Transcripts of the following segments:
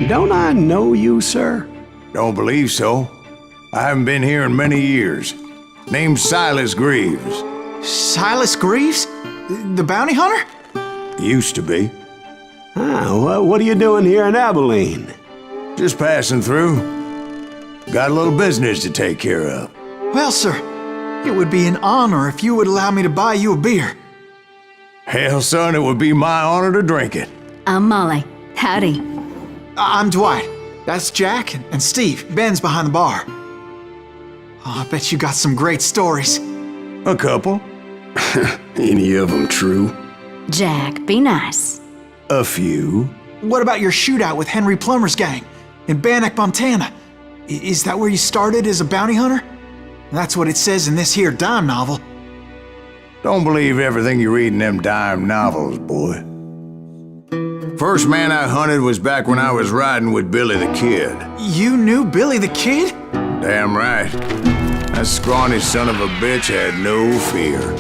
Don't I know you, sir? Don't believe so. I haven't been here in many years. Name's Silas Greaves. Silas Greaves? The bounty hunter? Used to be. Well, what are you doing here in Abilene? Just passing through. Got a little business to take care of. Well, sir, it would be an honor if you would allow me to buy you a beer. Hell, son, it would be my honor to drink it. I'm Molly. Howdy. I'm Dwight. That's Jack and Steve. Ben's behind the bar. Oh, I bet you got some great stories. A couple. Any of them true? Jack, be nice. A few. What about your shootout with Henry Plummer's gang in Bannock, Montana? Is that where you started as a bounty hunter? That's what it says in this here dime novel. Don't believe everything you read in them dime novels, boy. First man I hunted was back when I was riding with Billy the Kid. You knew Billy the Kid? Damn right. That scrawny son of a bitch had no fear.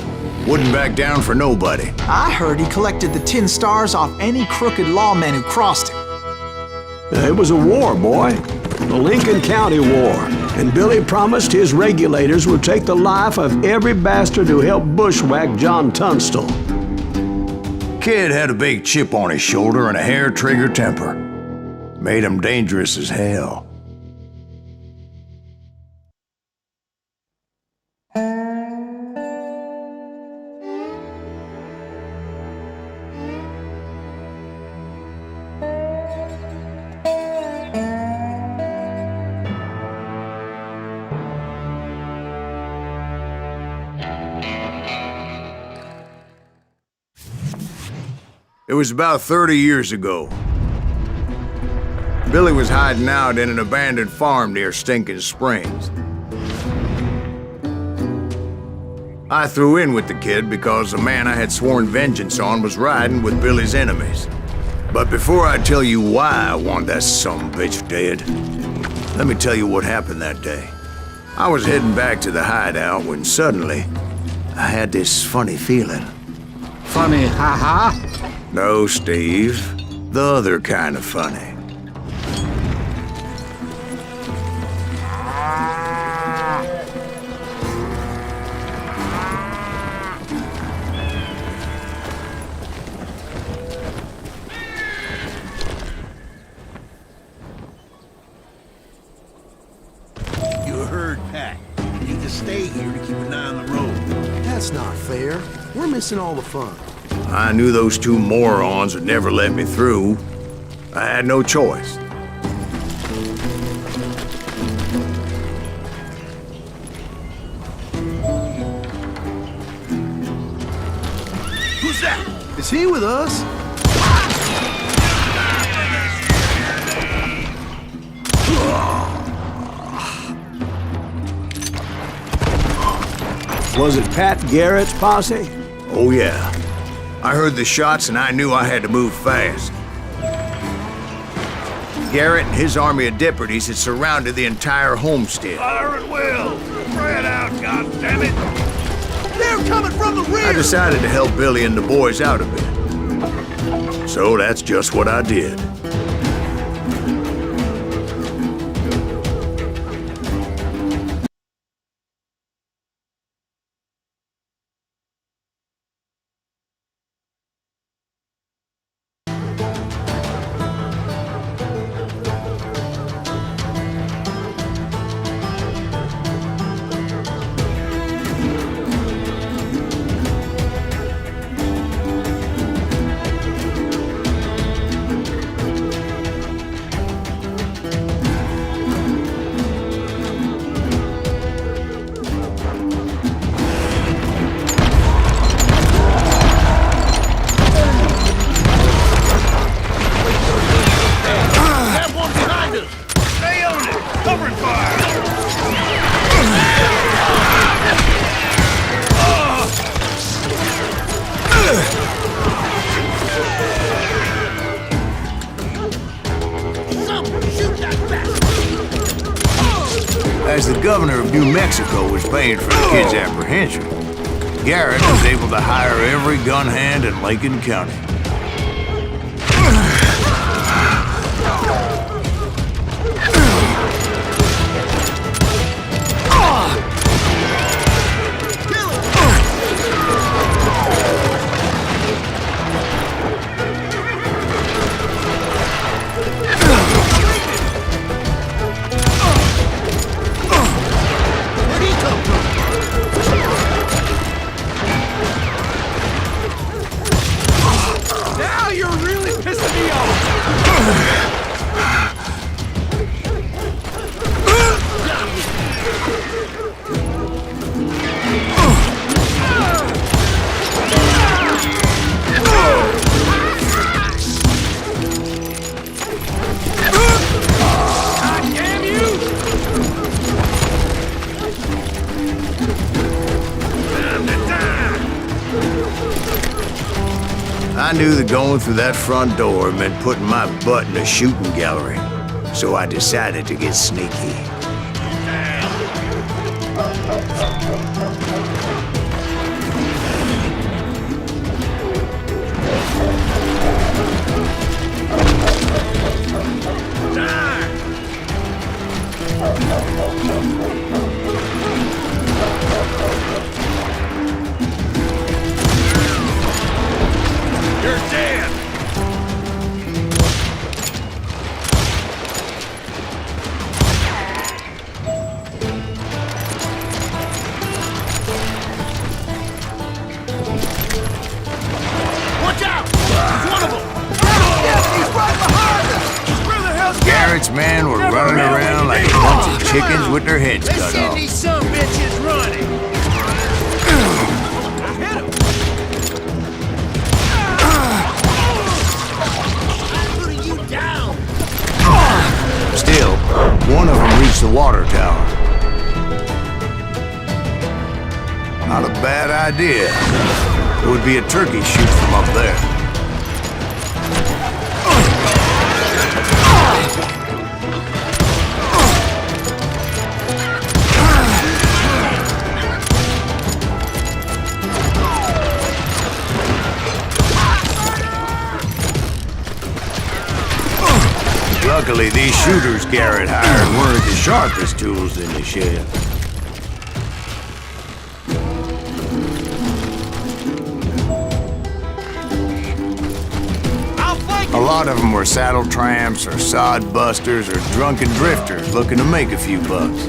Wouldn't back down for nobody. I heard he collected the 10 stars off any crooked lawman who crossed him. It was a war, boy. The Lincoln County War. And Billy promised his regulators would take the life of every bastard who helped bushwhack John Tunstall. Kid had a big chip on his shoulder and a hair-trigger temper. Made him dangerous as hell. It was about 30 years ago. Billy was hiding out in an abandoned farm near Stinking Springs. I threw in with the kid because the man I had sworn vengeance on was riding with Billy's enemies. But before I tell you why I want that sumbitch dead, let me tell you what happened that day. I was heading back to the hideout when suddenly I had this funny feeling. Funny, haha? No, Steve. The other kind of funny. You a herd pack. You need to stay here to keep an eye on the road. That's not fair. We're missing all the fun. I knew those two morons would never let me through. I had no choice. Who's that? Is he with us? Was it Pat Garrett's posse? Oh yeah. I heard the shots and I knew I had to move fast. Garrett and his army of deputies had surrounded the entire homestead. Fire at will! Spread out, goddammit! They're coming from the rear! I decided to help Billy and the boys out a bit. So that's just what I did. As the governor of New Mexico was paying for the kid's apprehension, Garrett was able to hire every gun hand in Lincoln County. I knew that going through that front door meant putting my butt in a shooting gallery, so I decided to get sneaky. You're dead! Watch out! There's one of them! He's right behind us! Where the hell's Garrett's men were running around like a bunch of chickens with their heads Let's cut send off. these some bitches running! Hit him! I'm putting you down! Still, one of them reached the water tower. Not a bad idea. It would be a turkey shoot from up there. Luckily, these shooters Garrett hired weren't the sharpest tools in the shed. A lot of them were saddle tramps or sod busters or drunken drifters looking to make a few bucks.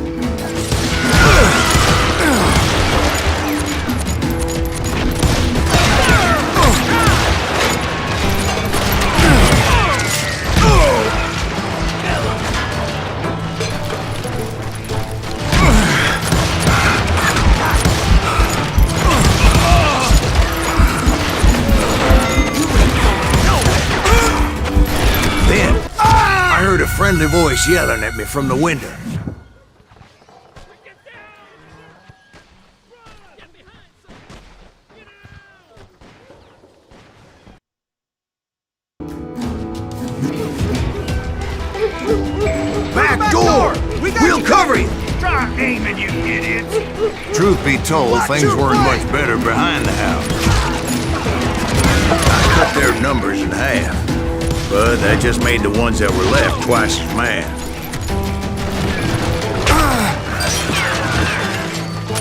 Then, I heard a friendly voice yelling at me from the window. Back door! We'll cover you! Try aiming, you idiots! Truth be told, things weren't much better behind the house. I cut their numbers in half, but that just made the ones that were left twice as mad.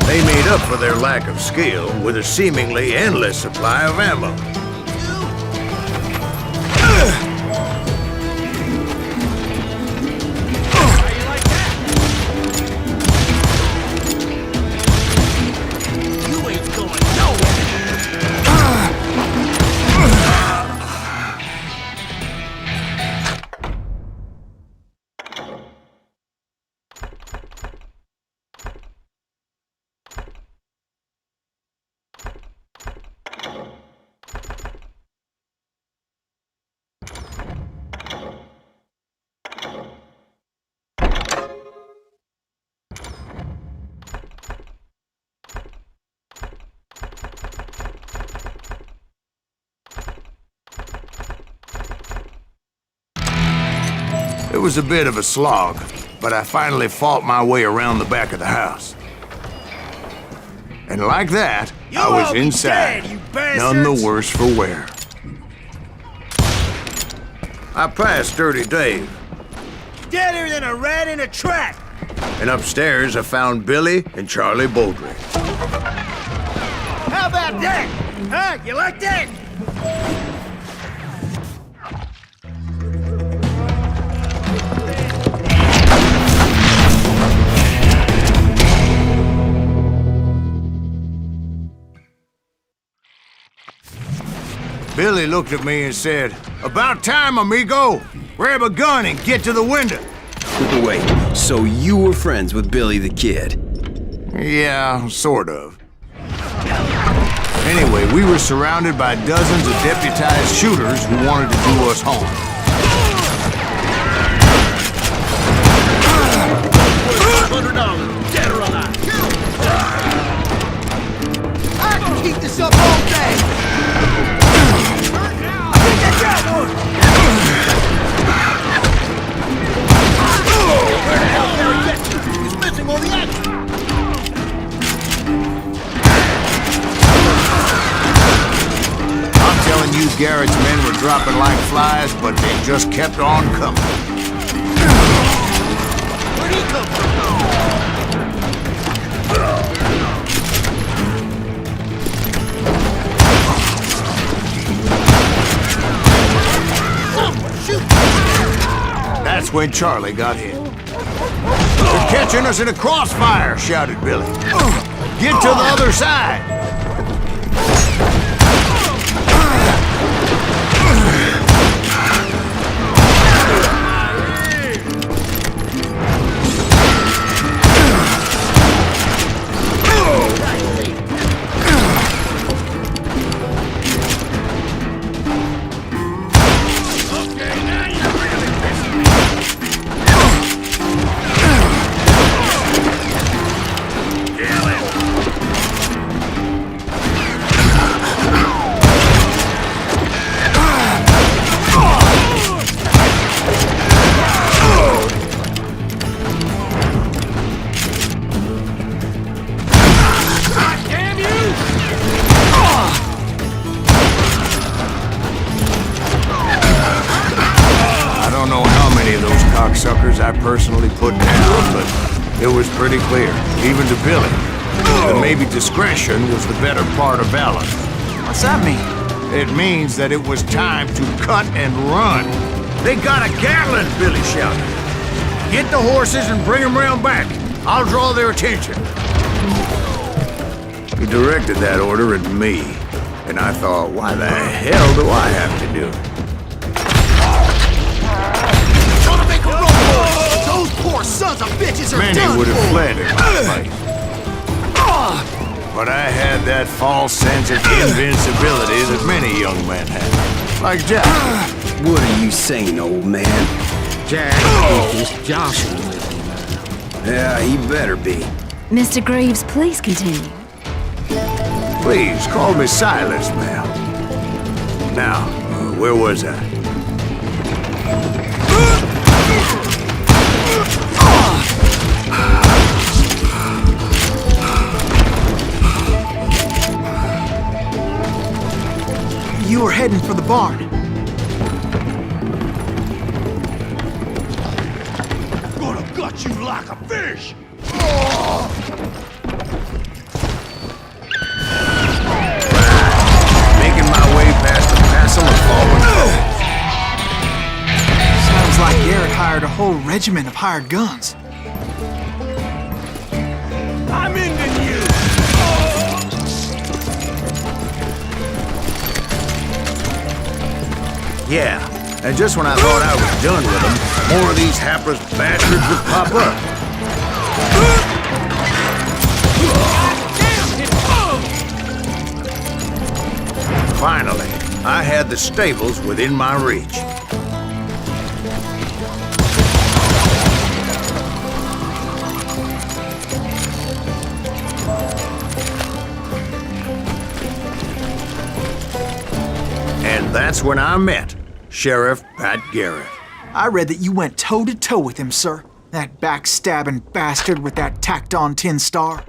They made up for their lack of skill with a seemingly endless supply of ammo. It was a bit of a slog, but I finally fought my way around the back of the house. And like that, I was all be inside, dead, you none the bastards! worse for wear. I passed Dirty Dave, Deader than a rat in a trap! and upstairs I found Billy and Charlie Baldry. How about that? Huh? You like that? Billy looked at me and said, "About time, amigo! Grab a gun and get to the window." Wait, so you were friends with Billy the Kid? Yeah, sort of. Anyway, we were surrounded by dozens of deputized shooters who wanted to do us harm. $100, dead or alive. I can keep this up all day! Hurt now? Garrett's men were dropping like flies, but they just kept on coming. Where'd he come from? That's when Charlie got hit. "They're catching us in a crossfire," shouted Billy. "Get to the other side!" Suckers I personally put down, but it was pretty clear, even to Billy, that maybe discretion was the better part of valor. What's that mean? It means that it was time to cut and run. "They got a Gatling!" Billy shouted. "Get the horses and bring them round back. I'll draw their attention." He directed that order at me, and I thought, why the hell do I have to do it? Those poor sons of bitches are Many done would have for. fled in my place. But I had that false sense of invincibility that many young men have. Like Jack. What are you saying, old man? Jack is joshing with him. Yeah, he better be. Mr. Greaves, please continue. Please, call me Silas, ma'am. Now, where was I? You were heading for the barn. Gonna gut you like a fish! Making my way past the passel of fallen foes. Sounds like Garrett hired a whole regiment of hired guns. I'm ending you! Yeah, and just when I thought I was done with them, more of these hapless bastards would pop up. Finally, I had the stables within my reach. And that's when I met Sheriff Pat Garrett. I read that you went toe-to-toe with him, sir. That backstabbing bastard with that tacked-on tin star.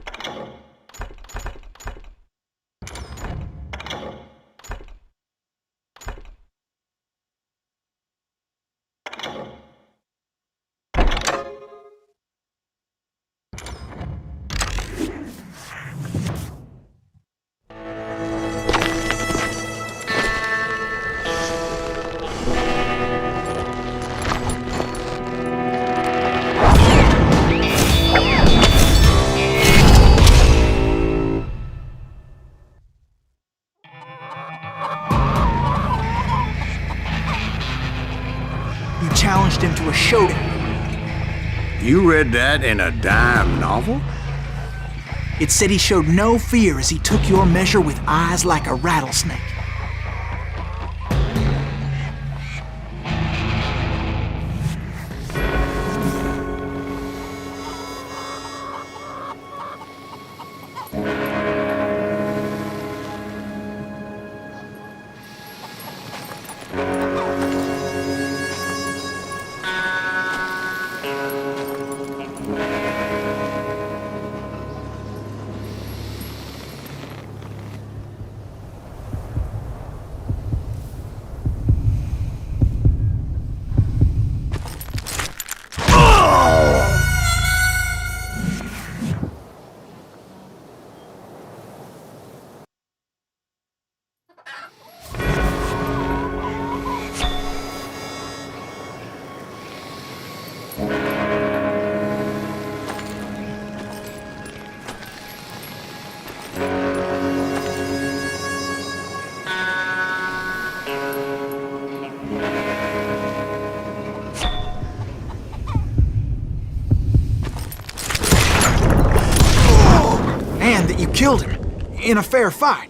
Challenged him to a showdown. You read that in a dime novel? It said he showed no fear as he took your measure with eyes like a rattlesnake. killed him. In a fair fight.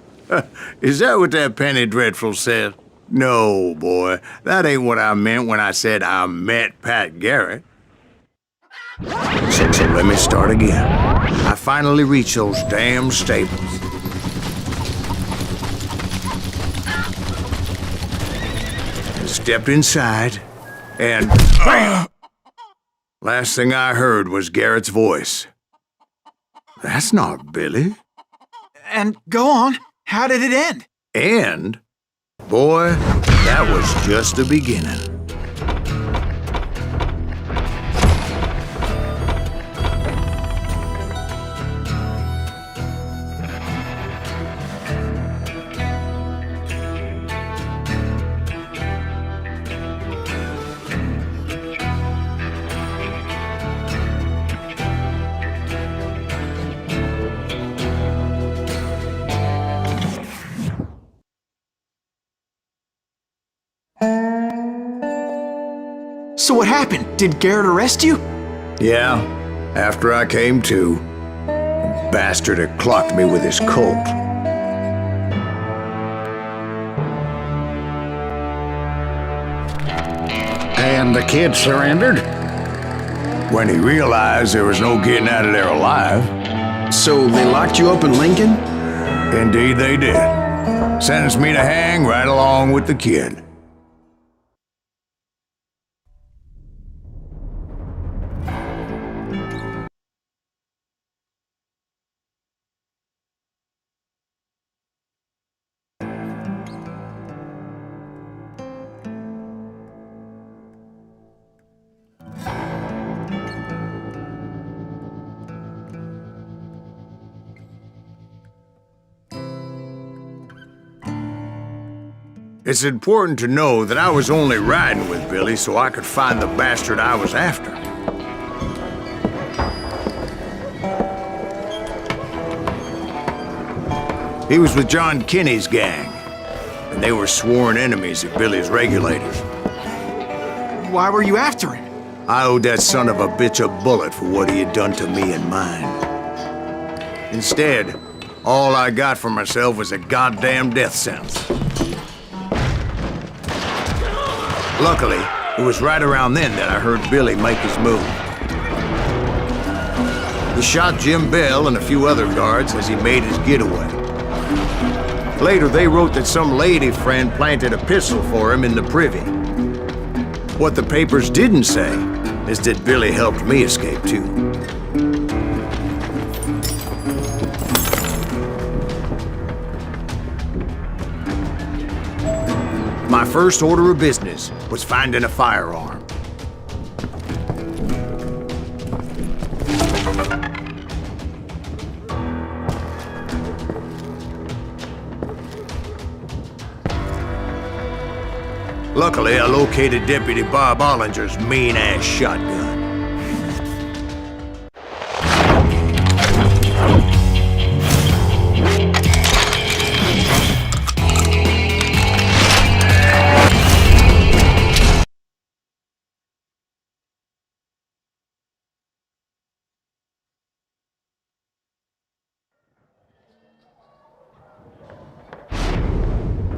Is that what that Penny Dreadful said? No, boy. That ain't what I meant when I said I met Pat Garrett. So let me start again. I finally reached those damn stables. Stepped inside, and last thing I heard was Garrett's voice. That's not Billy. And go on. How did it end? And, boy, that was just the beginning. So what happened? Did Garrett arrest you? Yeah, after I came to, the bastard had clocked me with his Colt. And the kid surrendered? When he realized there was no getting out of there alive. So they locked you up in Lincoln? Indeed they did. Sentenced me to hang right along with the kid. It's important to know that I was only riding with Billy so I could find the bastard I was after. He was with John Kinney's gang, and they were sworn enemies of Billy's regulators. Why were you after him? I owed that son of a bitch a bullet for what he had done to me and mine. Instead, all I got for myself was a goddamn death sentence. Luckily, it was right around then that I heard Billy make his move. He shot Jim Bell and a few other guards as he made his getaway. Later, they wrote that some lady friend planted a pistol for him in the privy. What the papers didn't say is that Billy helped me escape too. My first order of business was finding a firearm. Luckily, I located Deputy Bob Ollinger's mean-ass shotgun.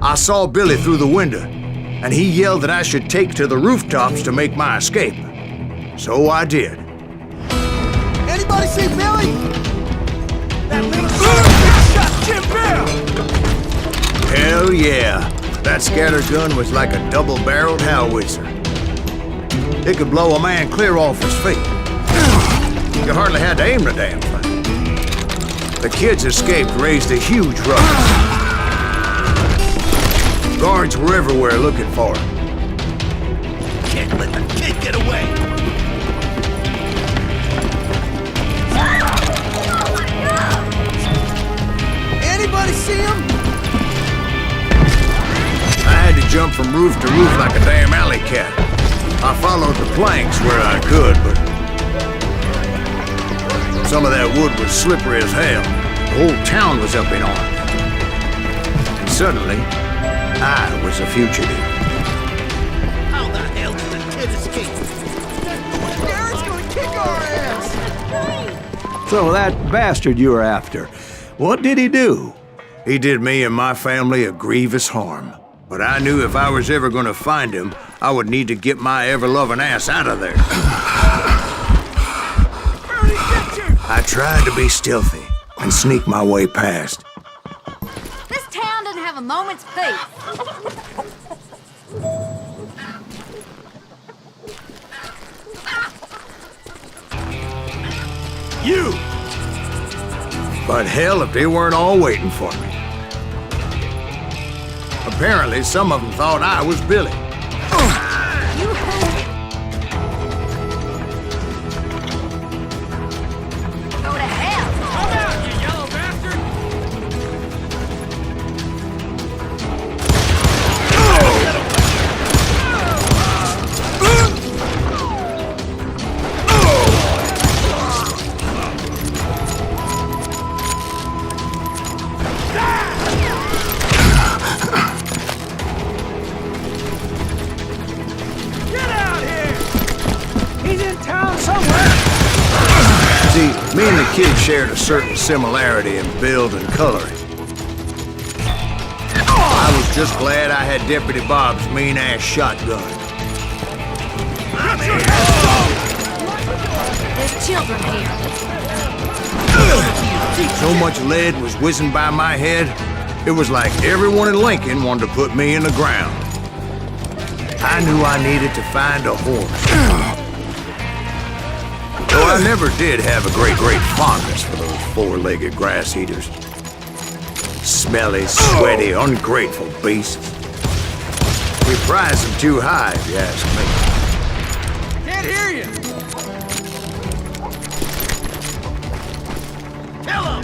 I saw Billy through the window, and he yelled that I should take to the rooftops to make my escape. So I did. Anybody see Billy? That little shot Jim Bell! Hell yeah. That scatter gun was like a double-barreled howitzer. It could blow a man clear off his feet. You hardly had to aim the damn thing. The kids escaped raised a huge ruckus. Guards were everywhere looking for him. Can't let the kid get away! Anybody see him? I had to jump from roof to roof like a damn alley cat. I followed the planks where I could, but some of that wood was slippery as hell. The whole town was up in arms. And suddenly, I was a fugitive. How the hell did the kid escape? Garrett's gonna kick our ass! So that bastard you were after, What did he do? He did me and my family a grievous harm. But I knew if I was ever gonna find him, I would need to get my ever-loving ass out of there. I tried to be stealthy and sneak my way past. This town doesn't have a moment's peace. You! But hell, if they weren't all waiting for me. Apparently, some of them thought I was Billy. Go to hell. Come out, you yellow bastard! Get out here! He's in town somewhere! See, me and the kid shared a certain similarity in build and coloring. I was just glad I had Deputy Bob's mean-ass shotgun. There's children here. So much lead was whizzing by my head, it was like everyone in Lincoln wanted to put me in the ground. I knew I needed to find a horse. Though I never did have a great fondness for those four-legged grass eaters. Smelly, sweaty, ungrateful beasts. We prize them too high, if you ask me. Can't hear you! Kill him!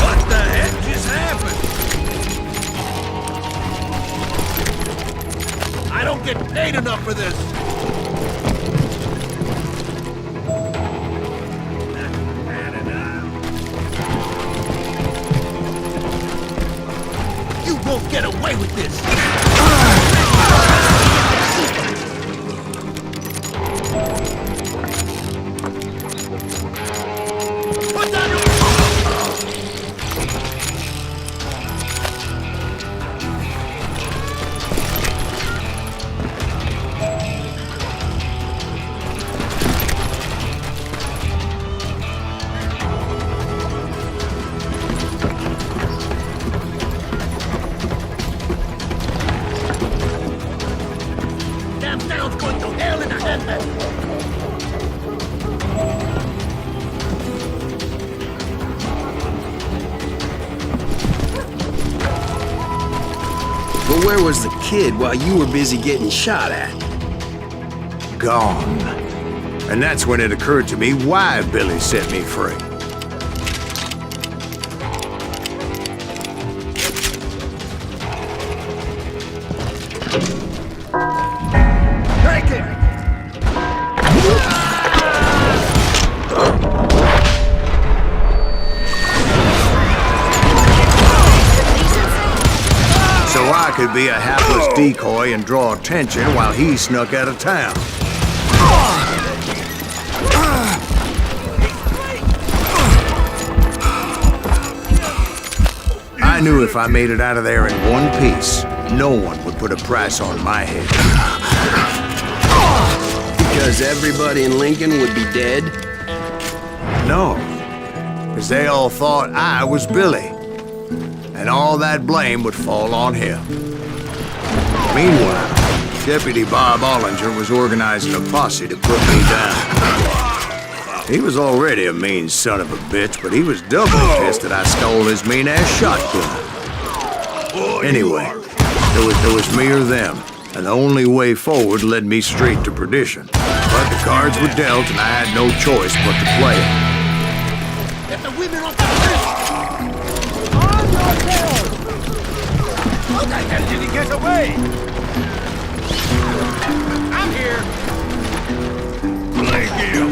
What the heck just happened? I don't get paid enough for this. You won't get away with this. What's on your... Damn town's going to hell in a handbasket. But where was the kid while you were busy getting shot at? Gone. And that's when it occurred to me why Billy set me free. Take it! So I could be a hapless decoy and draw attention while he snuck out of town. I knew if I made it out of there in one piece, no one would put a price on my head. Because everybody in Lincoln would be dead? No, because they all thought I was Billy. And all that blame would fall on him. Meanwhile, Deputy Bob Ollinger was organizing a posse to put me down. He was already a mean son of a bitch, but he was doubly pissed that I stole his mean-ass shotgun. Anyway, there was me or them, and the only way forward led me straight to perdition. But the cards were dealt, and I had no choice but to play it. Get the women off the bridge! On your tail! How the hell did he get away? here! Blake him!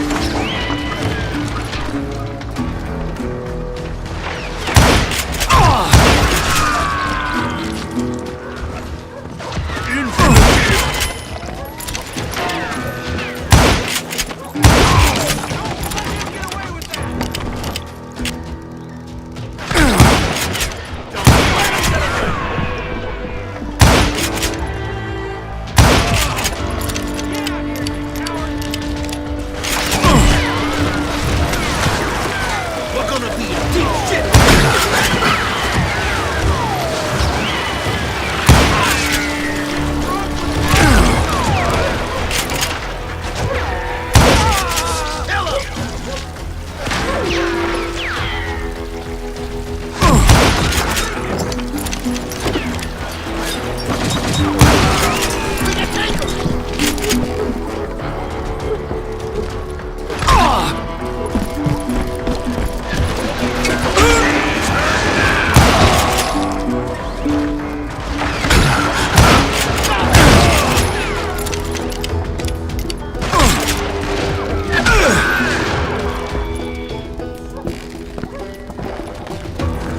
We're gonna be in deep shit.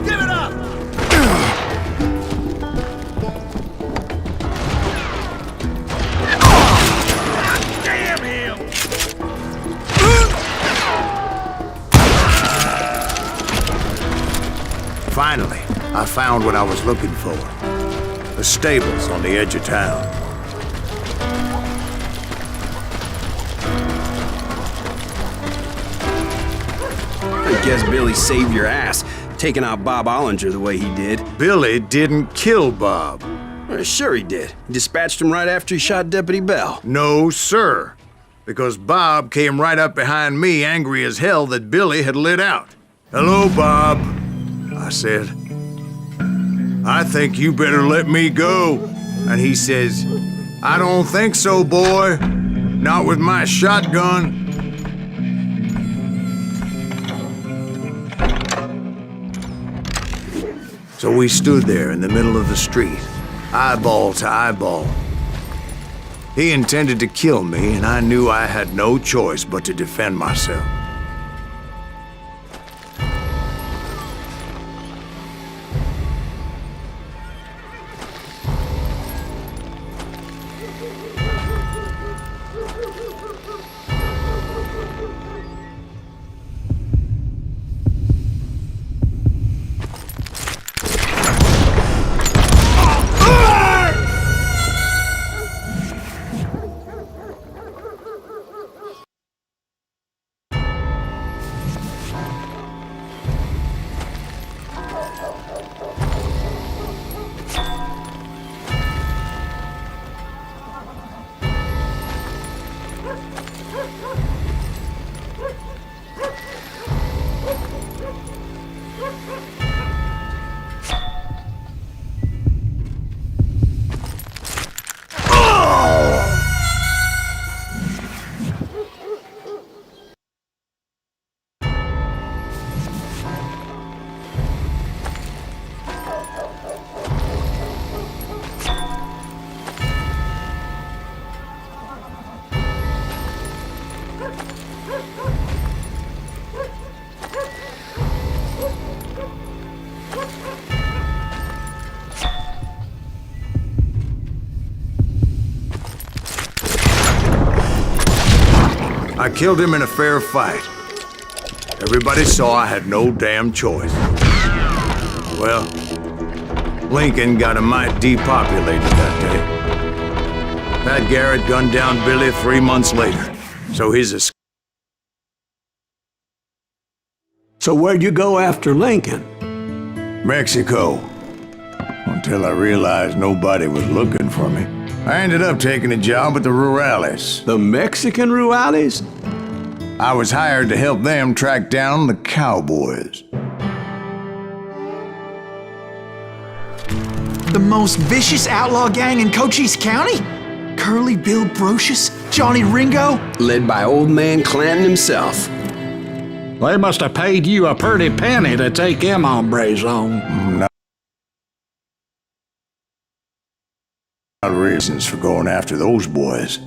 Give it up! Damn him! Finally, I found what I was looking for. The stables on the edge of town. I guess Billy saved your ass, taking out Bob Ollinger the way he did. Billy didn't kill Bob. Well, sure he did. He dispatched him right after he shot Deputy Bell. No, sir. Because Bob came right up behind me, angry as hell that Billy had lit out. "Hello, Bob," I said. "I think you better let me go." And he says, "I don't think so, boy. Not with my shotgun." So we stood there in the middle of the street, eyeball to eyeball. He intended to kill me, and I knew I had no choice but to defend myself. I killed him in a fair fight. Everybody saw I had no damn choice. Well, Lincoln got a mite depopulated that day. Pat Garrett gunned down Billy 3 months later, so his escape. So where'd you go after Lincoln? Mexico. Until I realized nobody was looking for me. I ended up taking a job at the Rurales. The Mexican Rurales? I was hired to help them track down the cowboys. The most vicious outlaw gang in Cochise County? Curly Bill Brocious? Johnny Ringo? Led by old man Clanton himself. They must have paid you a pretty penny to take them hombres on. Not reasons for going after those boys.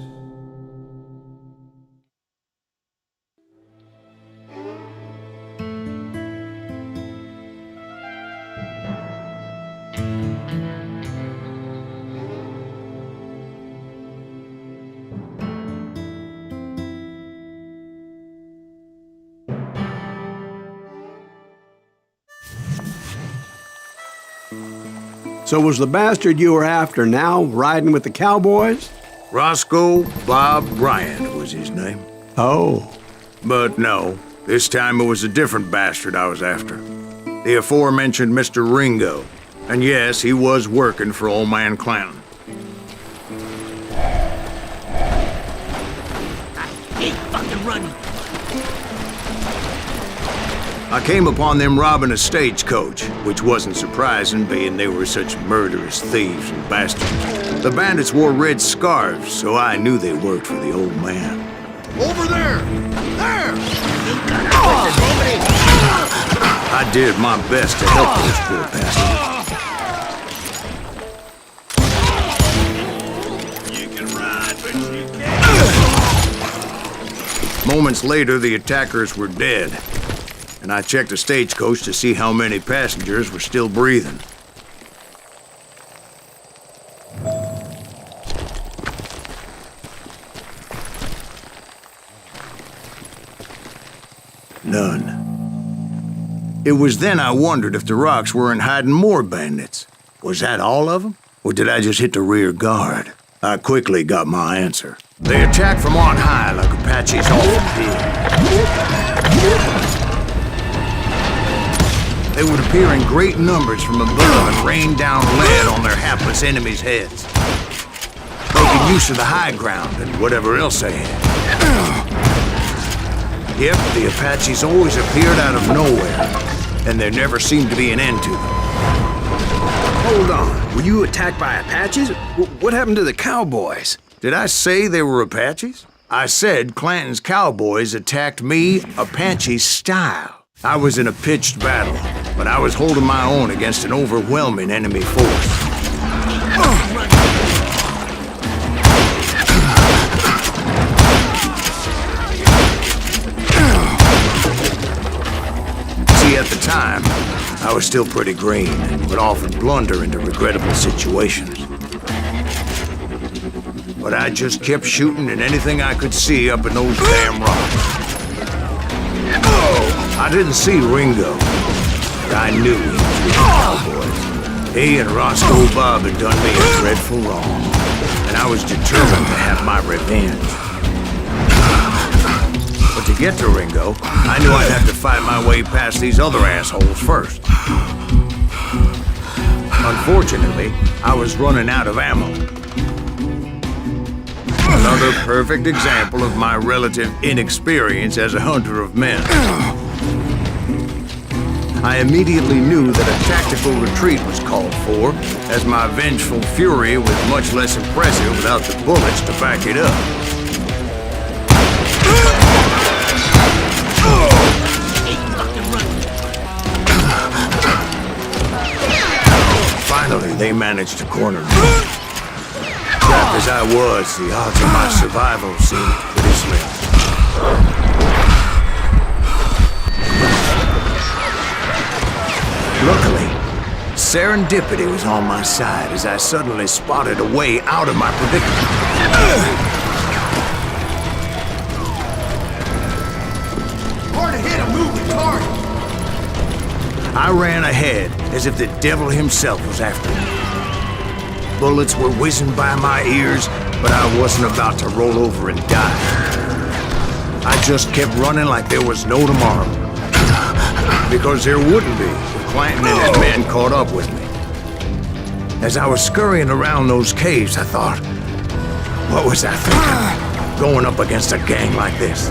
So was the bastard you were after now riding with the cowboys? Roscoe Bob Bryant was his name. Oh. But no, this time it was a different bastard I was after. The aforementioned Mr. Ringo. And yes, he was working for old man Clanton. I hate fucking running. I came upon them robbing a stagecoach, which wasn't surprising, being they were such murderous thieves and bastards. The bandits wore red scarves, so I knew they worked for the old man. Over there! There! I did my best to help those poor bastards. You can ride, but you can't. Moments later, the attackers were dead, and I checked the stagecoach to see how many passengers were still breathing. None. It was then I wondered if the rocks weren't hiding more bandits. Was that all of them? Or did I just hit the rear guard? I quickly got my answer. They attacked from on high like Apaches often did. They would appear in great numbers from above and rain down lead on their hapless enemies' heads, making use of the high ground and whatever else they had. Yep, the Apaches always appeared out of nowhere, and there never seemed to be an end to them. Hold on. Were you attacked by Apaches? What happened to the cowboys? Did I say they were Apaches? I said Clanton's cowboys attacked me Apache style. I was in a pitched battle, but I was holding my own against an overwhelming enemy force. At the time, I was still pretty green and would often blunder into regrettable situations. But I just kept shooting at anything I could see up in those damn rocks. I didn't see Ringo, but I knew he was with the cowboys. He and Roscoe Bob had done me a dreadful wrong, and I was determined to have my revenge. But to get to Ringo, I knew I'd have to fight my way past these other assholes first. Unfortunately, I was running out of ammo. Another perfect example of my relative inexperience as a hunter of men. I immediately knew that a tactical retreat was called for, as my vengeful fury was much less impressive without the bullets to back it up. Finally, they managed to corner me. Trapped as I was, the odds of my survival seemed pretty slim. Luckily, serendipity was on my side as I suddenly spotted a way out of my predicament. Hard to hit a moving target. I ran ahead as if the devil himself was after me. Bullets were whizzing by my ears, but I wasn't about to roll over and die. I just kept running like there was no tomorrow. Because there wouldn't be if Clanton and his men caught up with me. As I was scurrying around those caves, I thought, what was I thinking? Going up against a gang like this?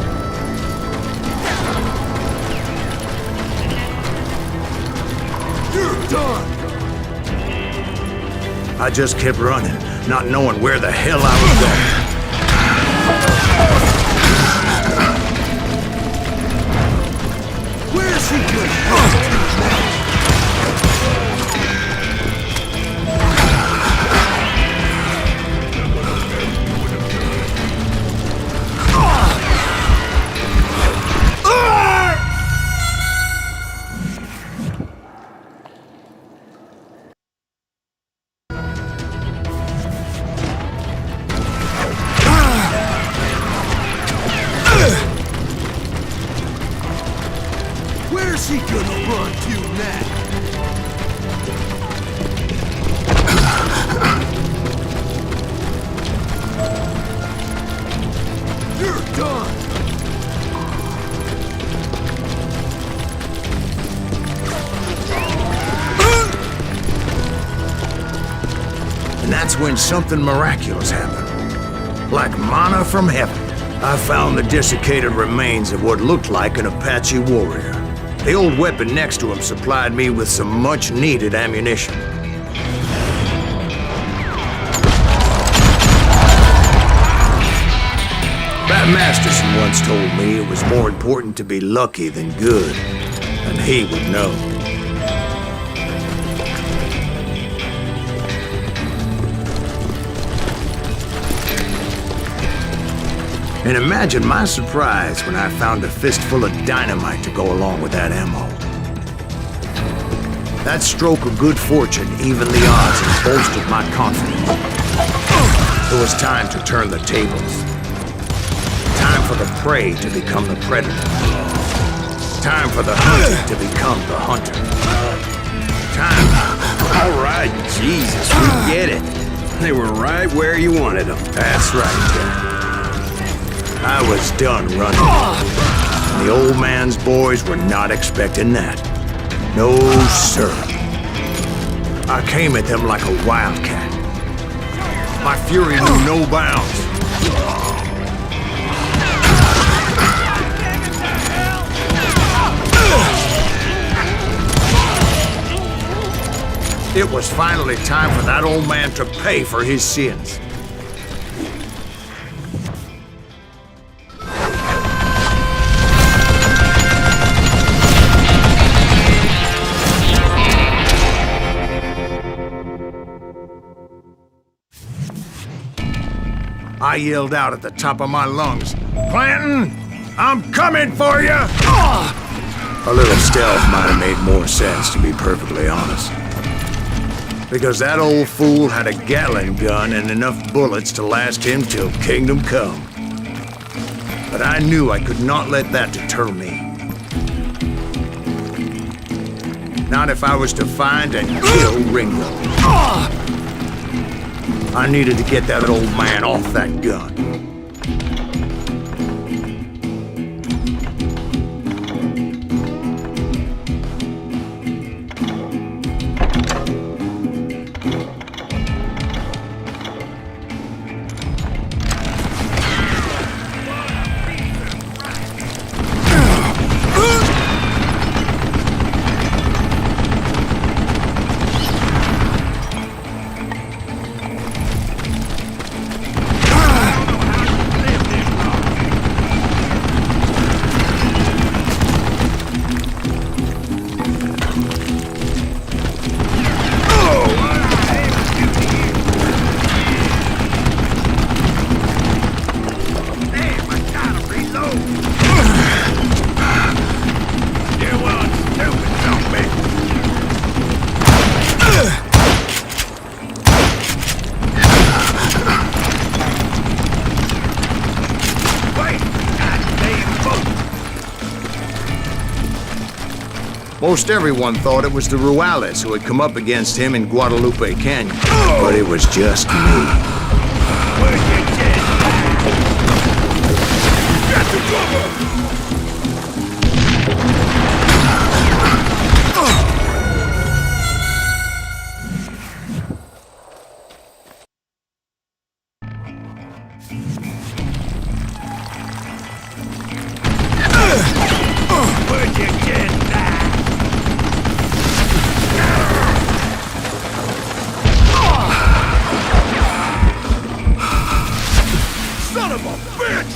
You're done. I just kept running, not knowing where the hell I was going. Where's he going? Where's he gonna run to now? that's when something miraculous happened. Like manna from heaven, I found the desiccated remains of what looked like an Apache warrior. The old weapon next to him supplied me with some much-needed ammunition. Pat Masterson once told me it was more important to be lucky than good, and he would know. And imagine my surprise when I found a fistful of dynamite to go along with that ammo. That stroke of good fortune evened the odds and bolstered my confidence. It was time to turn the tables. Time for the prey to become the predator. Time for the hunted to become the hunter. Time. All right, Jesus, we get it. They were right where you wanted them. That's right, Jack. I was done running. And the old man's boys were not expecting that. No, sir. I came at them like a wildcat. My fury knew no bounds. It was finally time for that old man to pay for his sins. I yelled out at the top of my lungs, "Clanton, I'm coming for you!" A little stealth might have made more sense, to be perfectly honest. Because that old fool had a Gatling gun and enough bullets to last him till kingdom come. But I knew I could not let that deter me. Not if I was to find and kill Ringo. I needed to get that old man off that gun. Most everyone thought it was the Ruales who had come up against him in Guadalupe Canyon. But it was just me. Where'd you get that? Son of a bitch!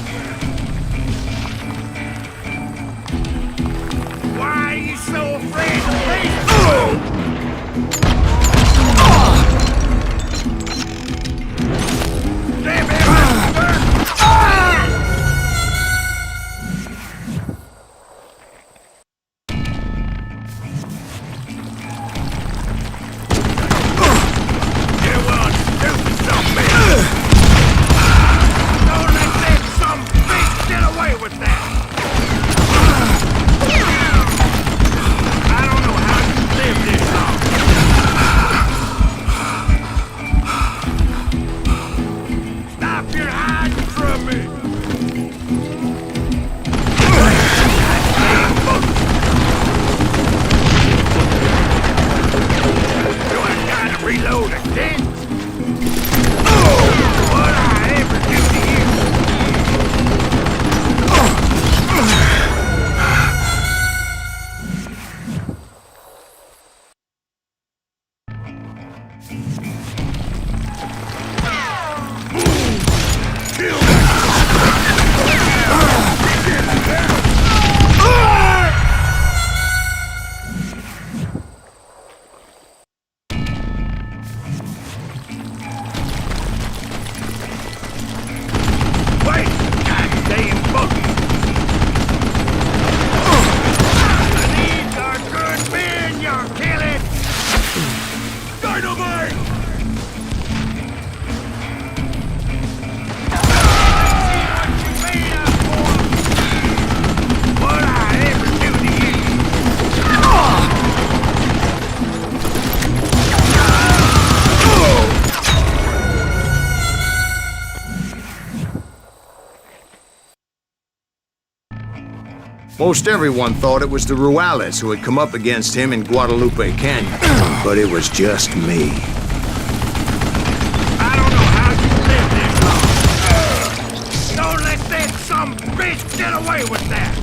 Wait! Goddamn boogie! These are good men you're killing! Dynamite! What I ever do to you? Most everyone thought it was the Ruales who had come up against him in Guadalupe Canyon, but it was just me. I don't know how you live this long. Don't let that some bitch get away with that.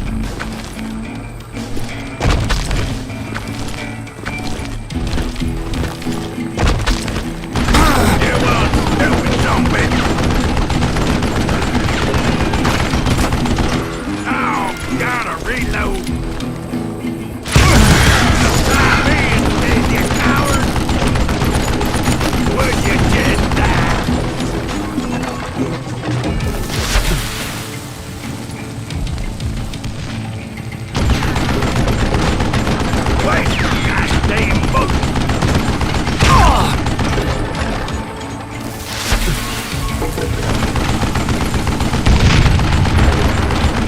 You stupid some bitch. Oh, gotta reload. You coward. Would you just die? Wait, goddamn book.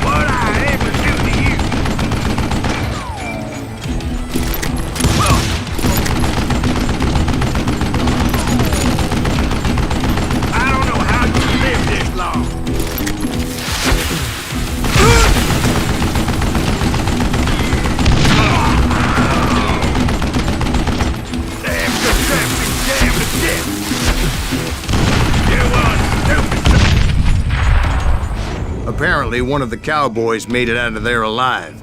What I ever do to you? I don't know how you live this long. Damn contraption, damn the dip. You stupid. Apparently, one of the cowboys made it out of there alive.